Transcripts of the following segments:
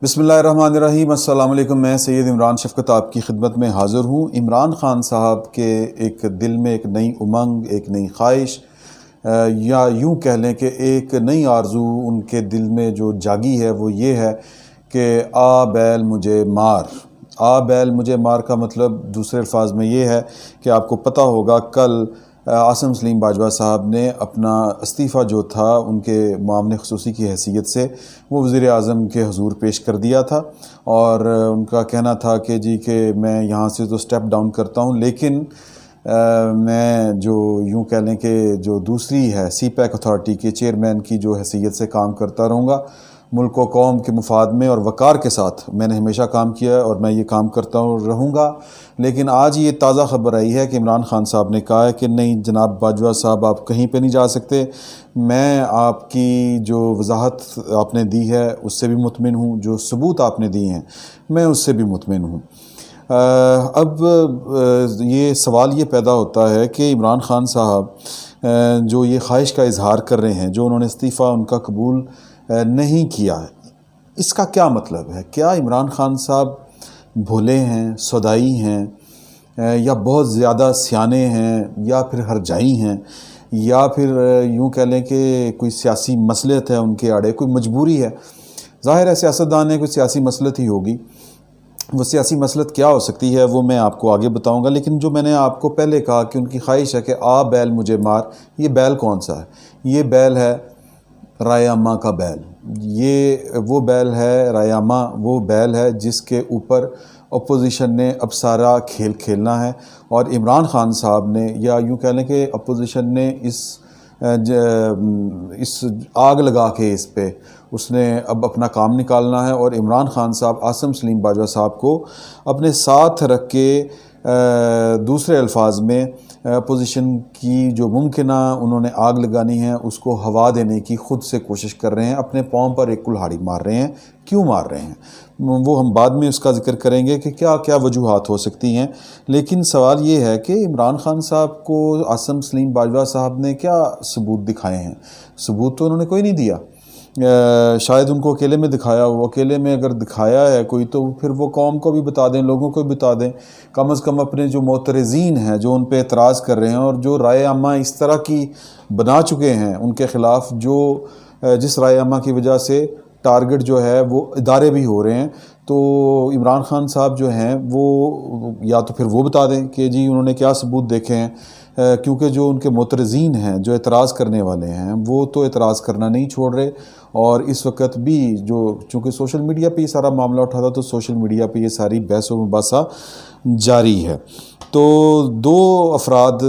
بسم اللہ الرحمن الرحیم۔ السلام علیکم۔ میں سید عمران شفقت آپ کی خدمت میں حاضر ہوں۔ عمران خان صاحب کے ایک دل میں ایک نئی امنگ، ایک نئی خواہش، یا یوں کہہ لیں کہ ایک نئی آرزو ان کے دل میں جو جاگی ہے وہ یہ ہے کہ آ بیل مجھے مار۔ آ بیل مجھے مار کا مطلب دوسرے الفاظ میں یہ ہے کہ آپ کو پتہ ہوگا کل عاصم سلیم باجوہ صاحب نے اپنا استعفیٰ جو تھا ان کے معاون خصوصی کی حیثیت سے وہ وزیر اعظم کے حضور پیش کر دیا تھا، اور ان کا کہنا تھا کہ جی کہ میں یہاں سے تو سٹیپ ڈاؤن کرتا ہوں، لیکن میں جو یوں کہہ لیں کہ جو دوسری ہے سی پیک اتھارٹی کے چیئرمین کی جو حیثیت سے کام کرتا رہوں گا، ملک و قوم کے مفاد میں اور وقار کے ساتھ میں نے ہمیشہ کام کیا ہے اور میں یہ کام کرتا رہوں گا۔ لیکن آج یہ تازہ خبر آئی ہے کہ عمران خان صاحب نے کہا ہے کہ نہیں جناب باجوہ صاحب، آپ کہیں پہ نہیں جا سکتے، میں آپ کی جو وضاحت آپ نے دی ہے اس سے بھی مطمئن ہوں، جو ثبوت آپ نے دی ہیں میں اس سے بھی مطمئن ہوں۔ اب یہ سوال یہ پیدا ہوتا ہے کہ عمران خان صاحب جو یہ خواہش کا اظہار کر رہے ہیں، جو انہوں نے استعفیٰ ان کا قبول نہیں کیا، اس کا کیا مطلب ہے؟ کیا عمران خان صاحب بھولے ہیں، سودائی ہیں، یا بہت زیادہ سیانے ہیں، یا پھر ہرجائی ہیں، یا پھر یوں کہہ لیں کہ کوئی سیاسی مصلحت ہے ان کے آڑے، کوئی مجبوری ہے؟ ظاہر ہے سیاستدان ہے، کوئی سیاسی مصلحت ہی ہوگی۔ وہ سیاسی مصلحت کیا ہو سکتی ہے وہ میں آپ کو آگے بتاؤں گا، لیکن جو میں نے آپ کو پہلے کہا کہ ان کی خواہش ہے کہ آ بیل مجھے مار، یہ بیل کون سا ہے؟ یہ بیل ہے رائے عامہ کا بیل۔ یہ وہ بیل ہے، رائے عامہ وہ بیل ہے جس کے اوپر اپوزیشن نے اب سارا کھیل کھیلنا ہے، اور عمران خان صاحب نے، یا یوں کہہ لیں کہ اپوزیشن نے اس آگ لگا کے اس پہ اس نے اب اپنا کام نکالنا ہے، اور عمران خان صاحب عاصم سلیم باجوہ صاحب کو اپنے ساتھ رکھ کے دوسرے الفاظ میں اپوزیشن کی جو ممکنہ انہوں نے آگ لگانی ہے اس کو ہوا دینے کی خود سے کوشش کر رہے ہیں، اپنے پاؤں پر ایک کلہاڑی مار رہے ہیں۔ کیوں مار رہے ہیں وہ ہم بعد میں اس کا ذکر کریں گے کہ کیا کیا وجوہات ہو سکتی ہیں، لیکن سوال یہ ہے کہ عمران خان صاحب کو عاصم سلیم باجوہ صاحب نے کیا ثبوت دکھائے ہیں؟ ثبوت تو انہوں نے کوئی نہیں دیا۔ شاید ان کو اکیلے میں دکھایا ہو، اکیلے میں اگر دکھایا ہے کوئی تو پھر وہ قوم کو بھی بتا دیں، لوگوں کو بھی بتا دیں، کم از کم اپنے جو معترضین ہیں، جو ان پہ اعتراض کر رہے ہیں اور جو رائے عامہ اس طرح کی بنا چکے ہیں ان کے خلاف، جو جس رائے عامہ کی وجہ سے ٹارگٹ جو ہے وہ ادارے بھی ہو رہے ہیں، تو عمران خان صاحب جو ہیں وہ یا تو پھر وہ بتا دیں کہ جی انہوں نے کیا ثبوت دیکھے ہیں، کیونکہ جو ان کے معترضین ہیں، جو اعتراض کرنے والے ہیں، وہ تو اعتراض کرنا نہیں چھوڑ رہے، اور اس وقت بھی جو چونکہ سوشل میڈیا پہ یہ سارا معاملہ اٹھا تھا تو سوشل میڈیا پہ یہ ساری بحث و مباحثہ جاری ہے۔ تو دو افراد،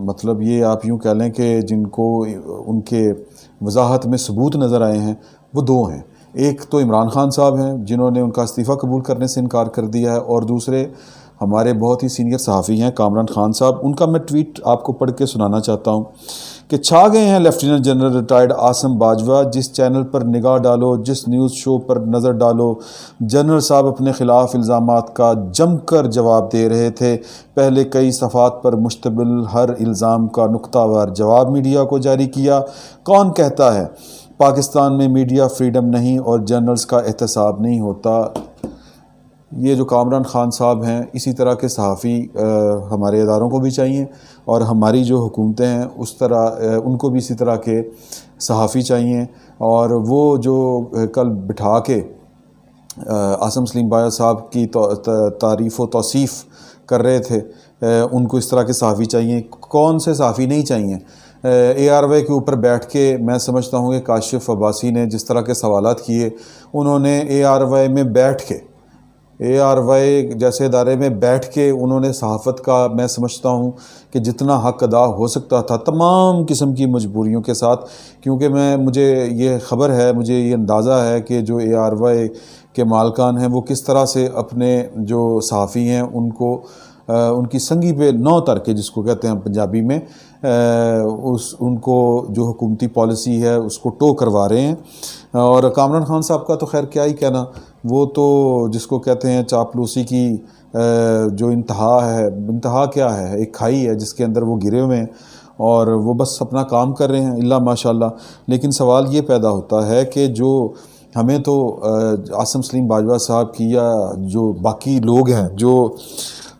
مطلب یہ آپ یوں کہہ لیں کہ جن کو ان کے وضاحت میں ثبوت نظر آئے ہیں وہ دو ہیں۔ ایک تو عمران خان صاحب ہیں جنہوں نے ان کا استعفیٰ قبول کرنے سے انکار کر دیا ہے، اور دوسرے ہمارے بہت ہی سینئر صحافی ہیں کامران خان صاحب۔ ان کا میں ٹویٹ آپ کو پڑھ کے سنانا چاہتا ہوں کہ چھا گئے ہیں lieutenant general retired Asim Bajwa, جس چینل پر نگاہ ڈالو، جس نیوز شو پر نظر ڈالو، جنرل صاحب اپنے خلاف الزامات کا جم کر جواب دے رہے تھے۔ پہلے کئی صفحات پر مشتمل ہر الزام کا نقطہ وار جواب میڈیا کو جاری کیا۔ کون کہتا ہے پاکستان میں میڈیا فریڈم نہیں اور جرنلز کا احتساب نہیں ہوتا؟ یہ جو کامران خان صاحب ہیں، اسی طرح کے صحافی ہمارے اداروں کو بھی چاہیے، اور ہماری جو حکومتیں ہیں اس طرح ان کو بھی اسی طرح کے صحافی چاہیے۔ اور وہ جو کل بٹھا کے عاصم سلیم باجوہ صاحب کی تعریف و توصیف کر رہے تھے، ان کو اس طرح کے صحافی چاہیے۔ کون سے صحافی نہیں چاہیے؟ اے آر وائی کے اوپر بیٹھ کے میں سمجھتا ہوں کہ کاشف عباسی نے جس طرح کے سوالات کیے، انہوں نے اے آر وائی میں بیٹھ کے، اے آر وائی جیسے ادارے میں بیٹھ کے انہوں نے صحافت کا، میں سمجھتا ہوں کہ جتنا حق ادا ہو سکتا تھا تمام قسم کی مجبوریوں کے ساتھ، کیونکہ مجھے یہ خبر ہے، مجھے یہ اندازہ ہے کہ جو اے آر وائی کے مالکان ہیں وہ کس طرح سے اپنے جو صحافی ہیں ان کو ان کی سنگی پہ نو تر کے، جس کو کہتے ہیں پنجابی میں، ان کو جو حکومتی پالیسی ہے اس کو ٹو کروا رہے ہیں۔ اور کامران خان صاحب کا تو خیر کیا ہی کہنا، وہ تو جس کو کہتے ہیں چاپلوسی کی جو انتہا کیا ہے، ایک کھائی ہے جس کے اندر وہ گرے ہوئے ہیں، اور وہ بس اپنا کام کر رہے ہیں الا ماشاء اللہ۔ لیکن سوال یہ پیدا ہوتا ہے کہ جو ہمیں تو عاصم سلیم باجوہ صاحب کی یا جو باقی لوگ ہیں جو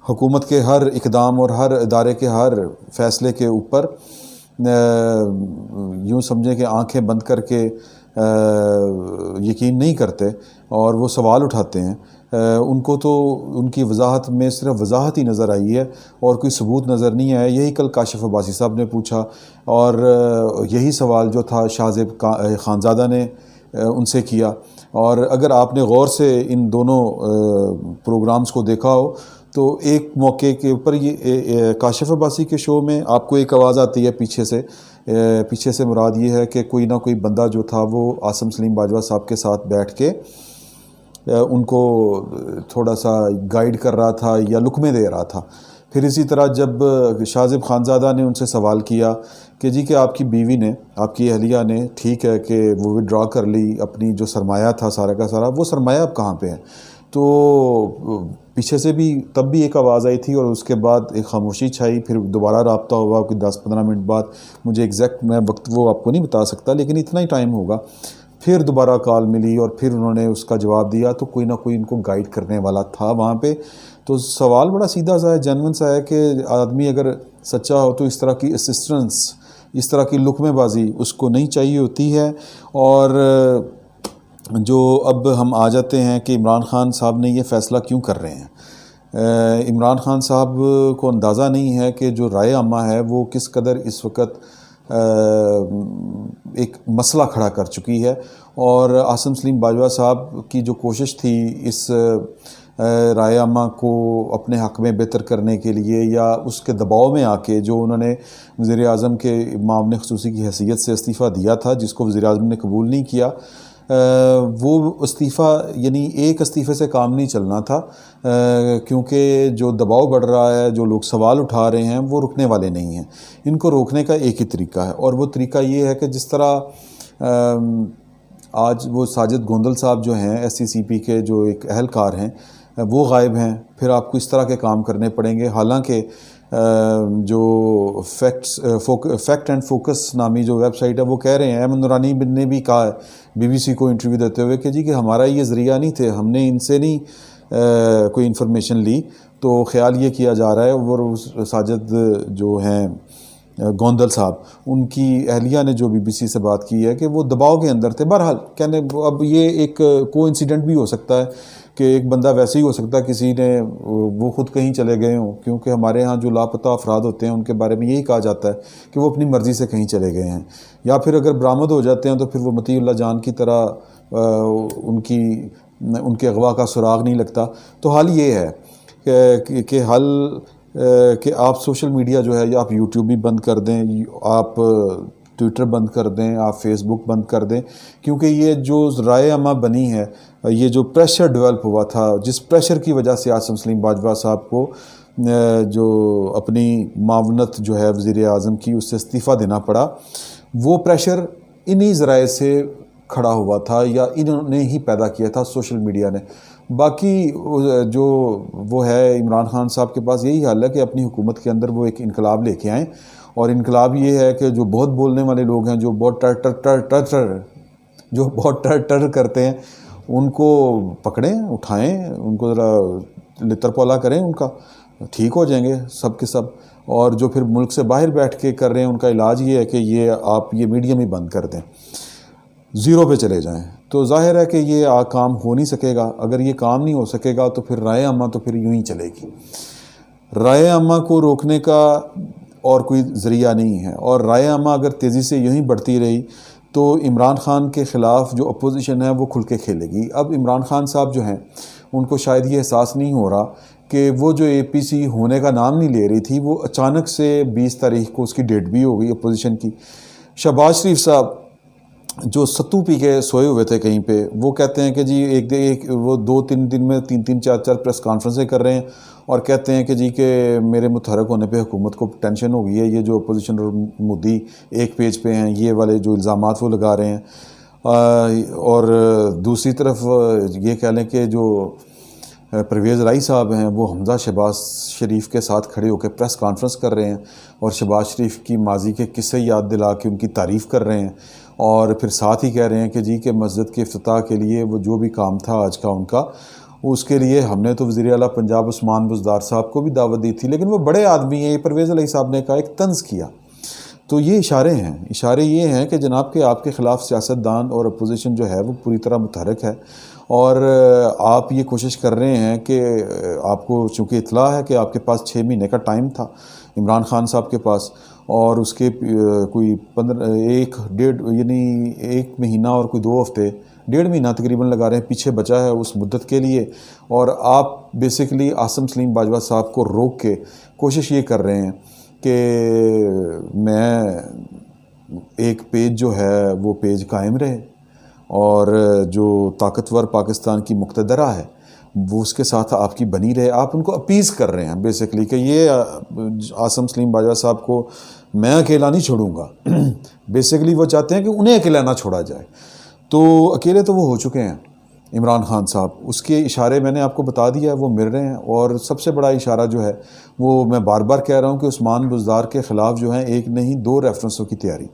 حکومت کے ہر اقدام اور ہر ادارے کے ہر فیصلے کے اوپر یوں سمجھیں کہ آنکھیں بند کر کے یقین نہیں کرتے اور وہ سوال اٹھاتے ہیں، ان کو تو ان کی وضاحت میں صرف وضاحت ہی نظر آئی ہے اور کوئی ثبوت نظر نہیں آیا۔ یہی کل کاشف عباسی صاحب نے پوچھا اور یہی سوال جو تھا شاہ زیب خانزادہ نے ان سے کیا، اور اگر آپ نے غور سے ان دونوں پروگرامز کو دیکھا ہو تو ایک موقع کے اوپر یہ کاشف عباسی کے شو میں آپ کو ایک آواز آتی ہے پیچھے سے مراد یہ ہے کہ کوئی نہ کوئی بندہ جو تھا وہ عاصم سلیم باجوہ صاحب کے ساتھ بیٹھ کے ان کو تھوڑا سا گائیڈ کر رہا تھا یا لقمے دے رہا تھا۔ پھر اسی طرح جب شاہ زیب خانزادہ نے ان سے سوال کیا کہ جی کہ آپ کی بیوی نے، آپ کی اہلیہ نے، ٹھیک ہے کہ وہ وڈرا کر لی اپنی جو سرمایہ تھا سارا کا سارا، وہ سرمایہ اب کہاں پہ ہے؟ تو پیچھے سے بھی تب بھی ایک آواز آئی تھی اور اس کے بعد ایک خاموشی چھائی، پھر دوبارہ رابطہ ہوا کوئی 10-15 منٹ بعد، مجھے ایگزیکٹ میں وقت وہ آپ کو نہیں بتا سکتا لیکن اتنا ہی ٹائم ہوگا، پھر دوبارہ کال ملی اور پھر انہوں نے اس کا جواب دیا، تو کوئی نہ کوئی ان کو گائیڈ کرنے والا تھا وہاں پہ۔ تو سوال بڑا سیدھا سا ہے، جینون سا ہے کہ آدمی اگر سچا ہو تو اس طرح کی اسسٹنس، اس طرح کی لقمے بازی اس کو نہیں چاہیے ہوتی ہے۔ اور جو اب ہم آ جاتے ہیں کہ عمران خان صاحب نے یہ فیصلہ کیوں کر رہے ہیں، عمران خان صاحب کو اندازہ نہیں ہے کہ جو رائے عامہ ہے وہ کس قدر اس وقت ایک مسئلہ کھڑا کر چکی ہے، اور عاصم سلیم باجوہ صاحب کی جو کوشش تھی اس رائے عامہ کو اپنے حق میں بہتر کرنے کے لیے یا اس کے دباؤ میں آ کے جو انہوں نے وزیر اعظم کے معاون خصوصی کی حیثیت سے استعفیٰ دیا تھا جس کو وزیر اعظم نے قبول نہیں کیا، وہ استعفیٰ یعنی ایک استعفے سے کام نہیں چلنا تھا، کیونکہ جو دباؤ بڑھ رہا ہے، جو لوگ سوال اٹھا رہے ہیں وہ رکنے والے نہیں ہیں۔ ان کو روکنے کا ایک ہی طریقہ ہے اور وہ طریقہ یہ ہے کہ جس طرح آج وہ ساجد گوندل صاحب جو ہیں SCCP کے جو ایک اہلکار ہیں وہ غائب ہیں، پھر آپ کو اس طرح کے کام کرنے پڑیں گے، حالانکہ جو فیکٹ اینڈ فوکس نامی جو ویب سائٹ ہے وہ کہہ رہے ہیں، احمد نورانی نے بھی کہا ہے BBC کو انٹرویو دیتے ہوئے کہ جی کہ ہمارا یہ ذریعہ نہیں تھے، ہم نے ان سے نہیں کوئی انفارمیشن لی، تو خیال یہ کیا جا رہا ہے۔ اور ساجد جو ہیں گوندل صاحب، ان کی اہلیہ نے جو BBC سے بات کی ہے کہ وہ دباؤ کے اندر تھے۔ بہرحال کہنے اب یہ ایک کو انسیڈنٹ بھی ہو سکتا ہے کہ ایک بندہ ویسے ہی ہو سکتا ہے کسی نے وہ خود کہیں چلے گئے ہوں، کیونکہ ہمارے ہاں جو لاپتہ افراد ہوتے ہیں ان کے بارے میں یہی کہا جاتا ہے کہ وہ اپنی مرضی سے کہیں چلے گئے ہیں، یا پھر اگر برآمد ہو جاتے ہیں تو پھر وہ مطیع اللہ جان کی طرح ان کے اغوا کا سراغ نہیں لگتا۔ تو حال یہ ہے کہ حل کہ آپ سوشل میڈیا جو ہے یا آپ YouTube بھی بند کر دیں، آپ ٹویٹر بند کر دیں، آپ فیس بک بند کر دیں، کیونکہ یہ جو رائے عامہ بنی ہے، یہ جو پریشر ڈیولپ ہوا تھا، جس پریشر کی وجہ سے عاصم سلیم باجوہ صاحب کو جو اپنی معاونت جو ہے وزیر اعظم کی اس سے استعفیٰ دینا پڑا، وہ پریشر انہی ذرائع سے کھڑا ہوا تھا یا انہوں نے ہی پیدا کیا تھا، سوشل میڈیا نے۔ باقی جو وہ ہے عمران خان صاحب کے پاس یہی حل ہے کہ اپنی حکومت کے اندر وہ ایک انقلاب لے کے آئیں، اور انقلاب یہ ہے کہ جو بہت بولنے والے لوگ ہیں، جو بہت ٹر کرتے ہیں، ان کو پکڑیں، اٹھائیں، ان کو ذرا لتر پولا کریں، ان کا ٹھیک ہو جائیں گے سب کے سب۔ اور جو پھر ملک سے باہر بیٹھ کے کر رہے ہیں ان کا علاج یہ ہے کہ یہ آپ یہ میڈیم ہی بند کر دیں، زیرو پہ چلے جائیں۔ تو ظاہر ہے کہ یہ کام ہو نہیں سکے گا۔ اگر یہ کام نہیں ہو سکے گا تو پھر رائے عامہ تو پھر یوں ہی چلے گی۔ رائے عامہ کو روکنے کا اور کوئی ذریعہ نہیں ہے، اور رائے عامہ اگر تیزی سے یوں ہی بڑھتی رہی تو عمران خان کے خلاف جو اپوزیشن ہے وہ کھل کے کھیلے گی۔ اب عمران خان صاحب جو ہیں ان کو شاید یہ احساس نہیں ہو رہا کہ وہ جو APC ہونے کا نام نہیں لے رہی تھی، وہ اچانک سے 20 تاریخ کو اس کی ڈیٹ بھی ہو گئی اپوزیشن کی۔ شہباز شریف صاحب جو ستو پی کے سوئے ہوئے تھے کہیں پہ، وہ کہتے ہیں کہ جی ایک وہ 2-3 دن میں 3-3 4-4 پریس کانفرنسیں کر رہے ہیں اور کہتے ہیں کہ جی کہ میرے متحرک ہونے پہ حکومت کو ٹینشن ہو گئی ہے، یہ جو اپوزیشن اور مودی ایک پیج پہ ہیں، یہ والے جو الزامات وہ لگا رہے ہیں۔ اور دوسری طرف یہ کہہ لیں کہ جو پرویز رائی صاحب ہیں وہ حمزہ شہباز شریف کے ساتھ کھڑے ہو کے پریس کانفرنس کر رہے ہیں اور شہباز شریف کی ماضی کے قصے یاد دلا کے ان کی تعریف کر رہے ہیں، اور پھر ساتھ ہی کہہ رہے ہیں کہ جی کہ مسجد کے افتتاح کے لیے وہ جو بھی کام تھا آج کا ان کا، اس کے لیے ہم نے تو وزیر اعلیٰ پنجاب عثمان بزدار صاحب کو بھی دعوت دی تھی، لیکن وہ بڑے آدمی ہیں، یہ پرویز علیہ صاحب نے کہا، ایک طنز کیا۔ تو یہ اشارے ہیں، اشارے یہ ہیں کہ جناب کہ آپ کے خلاف سیاستدان اور اپوزیشن جو ہے وہ پوری طرح متحرک ہے، اور آپ یہ کوشش کر رہے ہیں کہ آپ کو چونکہ اطلاع ہے کہ آپ کے پاس 6 مہینے کا ٹائم تھا عمران خان صاحب کے پاس، اور اس کے کوئی 1 مہینہ اور کوئی 2 ہفتے، 1.5 مہینہ تقریباً لگا رہے ہیں پیچھے بچا ہے اس مدت کے لیے، اور آپ بیسیکلی عاصم سلیم باجوہ صاحب کو روک کے کوشش یہ کر رہے ہیں کہ میں ایک پیج جو ہے وہ پیج قائم رہے، اور جو طاقتور پاکستان کی مقتدرہ ہے وہ اس کے ساتھ آپ کی بنی رہے۔ آپ ان کو اپیز کر رہے ہیں بیسیکلی کہ یہ عاصم سلیم باجوہ صاحب کو میں اکیلا نہیں چھوڑوں گا۔ بیسیکلی وہ چاہتے ہیں کہ انہیں اکیلا نہ چھوڑا جائے، تو اکیلے تو وہ ہو چکے ہیں عمران خان صاحب، اس کے اشارے میں نے آپ کو بتا دیا ہے وہ مل رہے ہیں۔ اور سب سے بڑا اشارہ جو ہے وہ میں بار بار کہہ رہا ہوں کہ عثمان بزدار کے خلاف جو ہیں 1 نہیں 2 ریفرنسوں کی تیاری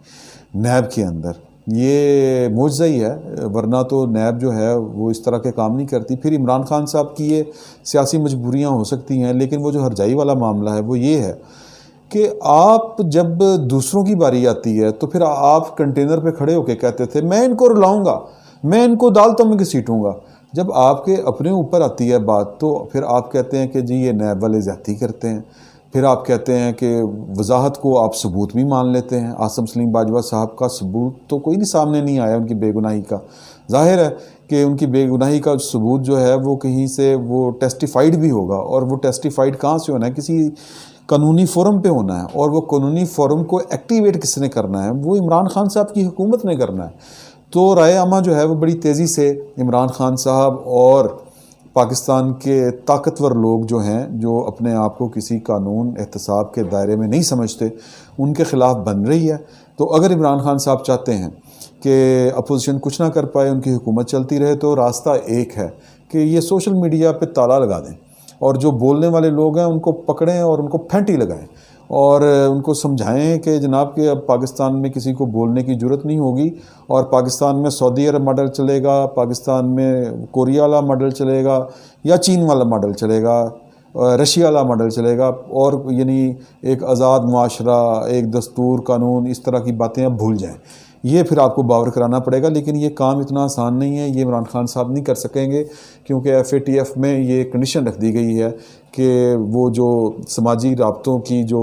نیب کے اندر، یہ معجزہ ہی ہے، ورنہ تو نیب جو ہے وہ اس طرح کے کام نہیں کرتی۔ پھر عمران خان صاحب کی یہ سیاسی مجبوریاں ہو سکتی ہیں، لیکن وہ جو ہرجائی والا معاملہ ہے وہ یہ ہے کہ آپ جب دوسروں کی باری آتی ہے تو پھر آپ کنٹینر پہ کھڑے ہو کے کہتے تھے میں ان کو رلاؤں گا، میں ان کو عدالتوں میں گھسیٹوں گا۔ جب آپ کے اپنے اوپر آتی ہے بات تو پھر آپ کہتے ہیں کہ جی یہ نیب والے زیادتی کرتے ہیں، پھر آپ کہتے ہیں کہ وضاحت کو آپ ثبوت بھی مان لیتے ہیں۔ عاصم سلیم باجوہ صاحب کا ثبوت تو کوئی نہیں سامنے نہیں آیا ان کی بے گناہی کا، ظاہر ہے کہ ان کی بے گناہی کا ثبوت جو ہے وہ کہیں سے وہ ٹیسٹیفائیڈ بھی ہوگا، اور وہ ٹیسٹیفائیڈ کہاں سے ہونا ہے؟ کسی قانونی فورم پہ ہونا ہے، اور وہ قانونی فورم کو ایکٹیویٹ کس نے کرنا ہے؟ وہ عمران خان صاحب کی حکومت نے کرنا ہے۔ تو رائے عامہ جو ہے وہ بڑی تیزی سے عمران خان صاحب اور پاکستان کے طاقتور لوگ جو ہیں، جو اپنے آپ کو کسی قانون احتساب کے دائرے میں نہیں سمجھتے، ان کے خلاف بن رہی ہے۔ تو اگر عمران خان صاحب چاہتے ہیں کہ اپوزیشن کچھ نہ کر پائے، ان کی حکومت چلتی رہے، تو راستہ ایک ہے کہ یہ سوشل میڈیا پہ تالا لگا دیں، اور جو بولنے والے لوگ ہیں ان کو پکڑیں اور ان کو پھینٹی لگائیں، اور ان کو سمجھائیں کہ جناب کہ اب پاکستان میں کسی کو بولنے کی جرت نہیں ہوگی، اور پاکستان میں سعودی عرب ماڈل چلے گا، پاکستان میں کوریا والا ماڈل چلے گا، یا چین والا ماڈل چلے گا، رشیا والا ماڈل چلے گا، اور یعنی ایک آزاد معاشرہ، ایک دستور قانون، اس طرح کی باتیں اب بھول جائیں۔ یہ پھر آپ کو باور کرانا پڑے گا، لیکن یہ کام اتنا آسان نہیں ہے، یہ عمران خان صاحب نہیں کر سکیں گے، کیونکہ FATF میں یہ کنڈیشن رکھ دی گئی ہے کہ وہ جو سماجی رابطوں کی جو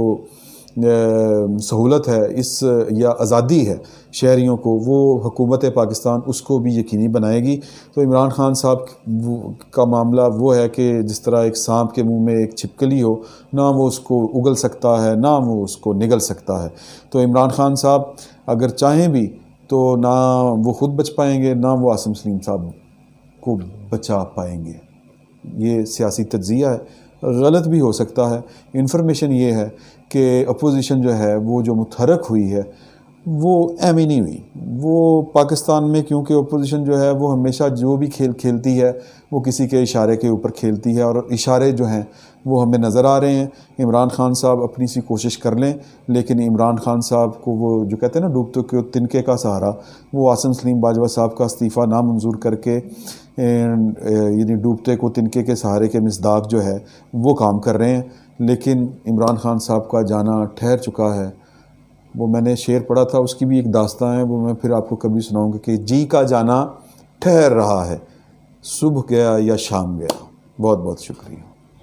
سہولت ہے اس یا آزادی ہے شہریوں کو، وہ حکومت پاکستان اس کو بھی یقینی بنائے گی۔ تو عمران خان صاحب کا معاملہ وہ ہے کہ جس طرح ایک سانپ کے منہ میں ایک چھپکلی ہو، نہ وہ اس کو اگل سکتا ہے نہ وہ اس کو نگل سکتا ہے۔ تو عمران خان صاحب اگر چاہیں بھی تو نہ وہ خود بچ پائیں گے، نہ وہ عاصم سلیم صاحب کو بچا پائیں گے۔ یہ سیاسی تجزیہ ہے، غلط بھی ہو سکتا ہے۔ انفارمیشن یہ ہے کہ اپوزیشن جو ہے وہ جو متحرک ہوئی ہے وہ ایم ہی نہیں ہوئی۔ وہ پاکستان میں کیونکہ اپوزیشن جو ہے وہ ہمیشہ جو بھی کھیل کھیلتی ہے وہ کسی کے اشارے کے اوپر کھیلتی ہے، اور اشارے جو ہیں وہ ہمیں نظر آ رہے ہیں۔ عمران خان صاحب اپنی سی کوشش کر لیں، لیکن عمران خان صاحب کو وہ جو کہتے ہیں نا ڈوبتے کے تنکے کا سہارا، وہ عاصم سلیم باجوہ صاحب کا استعفیٰ نامنظور کر کے یعنی ڈوبتے کو تنکے کے سہارے کے مصداق جو ہے وہ کام کر رہے ہیں۔ لیکن عمران خان صاحب کا جانا ٹھہر چکا ہے۔ وہ میں نے شعر پڑھا تھا، اس کی بھی ایک داستان ہے، وہ میں پھر آپ کو کبھی سناؤں گا کہ جی کا جانا ٹھہر رہا ہے، صبح گیا یا شام گیا۔ بہت بہت شکریہ۔